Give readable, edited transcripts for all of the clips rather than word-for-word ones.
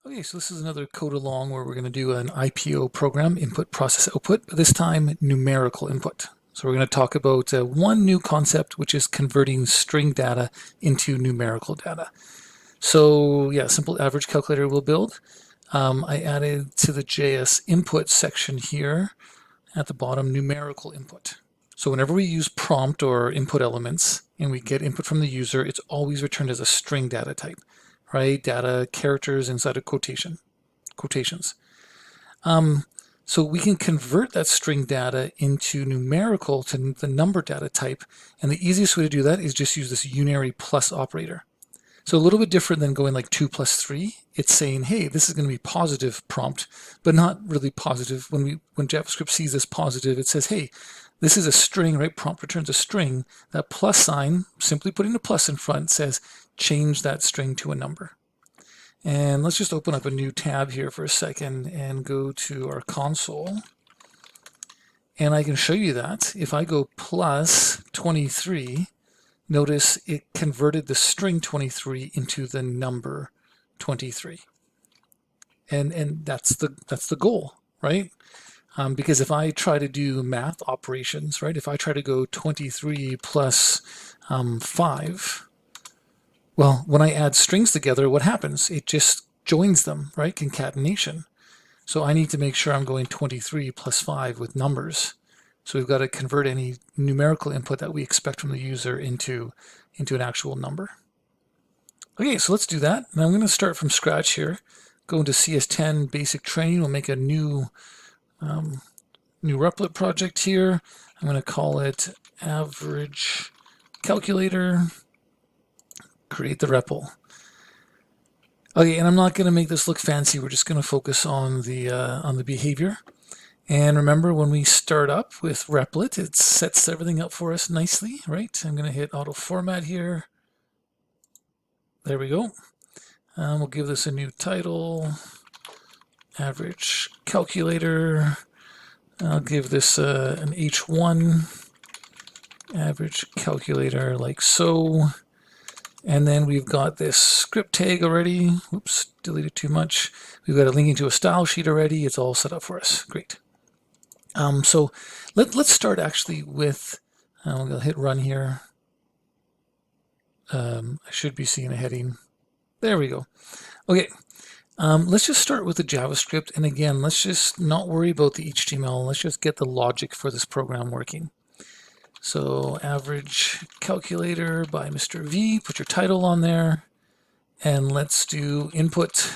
Okay, so this is another code along where we're going to do an IPO program, input, process, output, but this time numerical input. So we're going to talk about one new concept, which is converting string data into numerical data. So yeah, simple average calculator we'll build. I added to the JS input section here at the bottom numerical input. So whenever we use prompt or input elements and we get input from the user, it's always returned as a string data type, right? Data characters inside of quotations. So we can convert that string data into numerical to the number data type. And the easiest way to do that is just use this unary plus operator. So a little bit different than going like 2 plus 3. It's saying, hey, this is going to be positive prompt, but not really positive. When JavaScript sees this positive, it says, hey, this is a string, right? Prompt returns a string. That plus sign, simply putting a plus in front, says change that string to a number. And let's just open up a new tab here for a second and go to our console. And I can show you that. If I go plus 23, notice it converted the string 23 into the number 23. And that's the goal, right? Because if I try to do math operations, right? If I try to go 23 plus 5, well, when I add strings together, what happens? It just joins them, right? Concatenation. So I need to make sure I'm going 23 plus 5 with numbers. So we've got to convert any numerical input that we expect from the user into an actual number. Okay, so let's do that. And I'm going to start from scratch here. Go into CS10 basic training. We'll make a new Replit project here. I'm going to call it average calculator. Create the REPL. Okay, and I'm not going to make this look fancy. We're just going to focus on the behavior. And remember, when we start up with Replit, it sets everything up for us nicely, right? I'm going to hit auto format here. There we go. We'll give this a new title, average calculator. I'll give this an H1, average calculator, like so. And then we've got this script tag already. Oops, deleted too much. We've got a link into a style sheet already. It's all set up for us. Great. So let's start actually with, I'm going to hit run here. I should be seeing a heading. There we go. Okay. Let's just start with the JavaScript. And again, let's just not worry about the HTML. Let's just get the logic for this program working. So average calculator by Mr. V, put your title on there, and let's do input,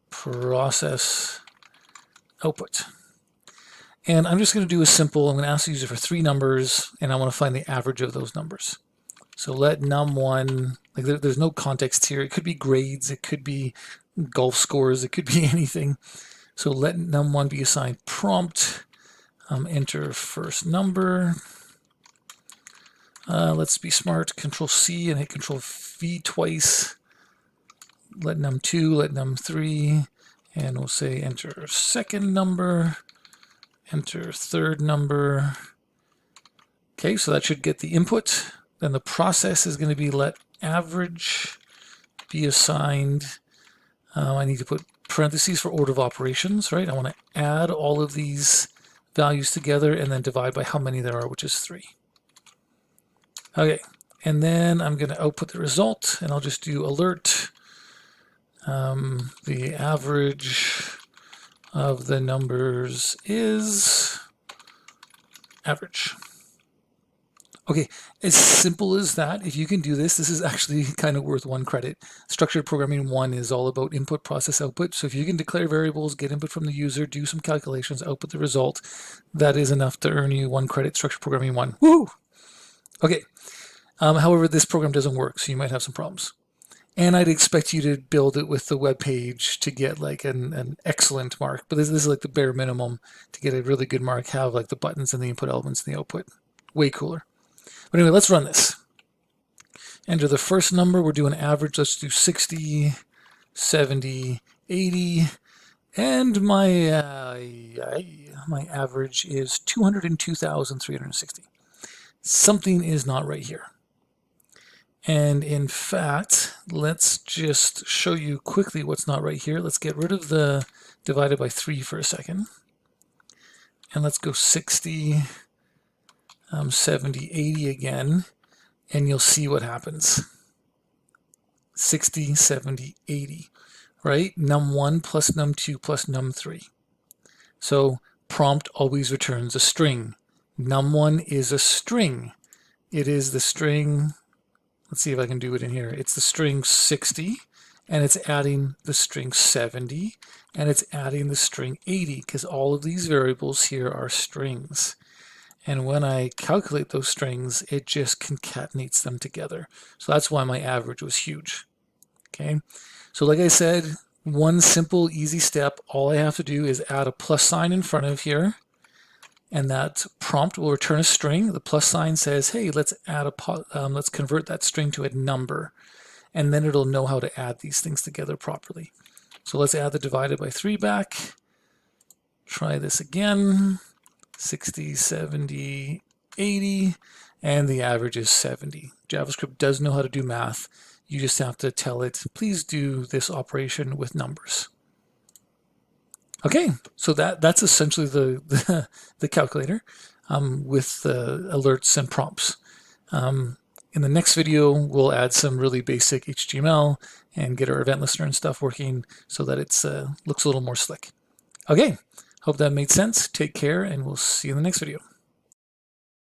process, output. And I'm just going to do a simple, I'm going to ask the user for 3 numbers, and I want to find the average of those numbers. So let num1, like there's no context here. It could be grades, it could be golf scores, it could be anything. So let num1 be assigned prompt. Enter first number. Let's be smart. Control C and hit Control V twice. Let num2, let num3, and we'll say enter second number. Enter third number. Okay, so that should get the input. Then the process is going to be let average be assigned. I need to put parentheses for order of operations, right? I want to add all of these values together and then divide by how many there are, which is 3. Okay, and then I'm going to output the result, and I'll just do alert. The average of the numbers is average. Okay, as simple as that. If you can do this, this is actually kind of worth 1 credit. Structured Programming 1 is all about input, process, output. So if you can declare variables, get input from the user, do some calculations, output the result, that is enough to earn you 1 credit, Structured Programming 1. Woo! Okay. However, this program doesn't work, so you might have some problems. And I'd expect you to build it with the web page to get like an excellent mark. But this is like the bare minimum to get a really good mark. Have like the buttons and the input elements and the output. Way cooler. But anyway, let's run this. Enter the first number. We're doing average. Let's do 60, 70, 80. And my average is 202,360. Something is not right here. And in fact, let's just show you quickly what's not right here. Let's get rid of the divided by 3 for a second. And let's go 60, 70, 80 again, and you'll see what happens. 60, 70, 80, right? num1 plus num2 plus num3. So prompt always returns a string. num1 is a string. It is the string, let's see if I can do it in here. It's the string 60, and it's adding the string 70, and it's adding the string 80, because all of these variables here are strings. And when I calculate those strings, it just concatenates them together. So that's why my average was huge. Okay, so like I said, one simple, easy step. All I have to do is add a plus sign in front of here, and that prompt will return a string. The plus sign says, hey, let's convert that string to a number, and then it'll know how to add these things together properly. So let's add the divided by 3 back. Try this again. 60, 70, 80, and the average is 70. JavaScript does know how to do math. You just have to tell it, please do this operation with numbers. Okay, so that's essentially the calculator with the alerts and prompts. In the next video, we'll add some really basic HTML and get our event listener and stuff working so that it looks a little more slick. Okay, hope that made sense. Take care, and we'll see you in the next video.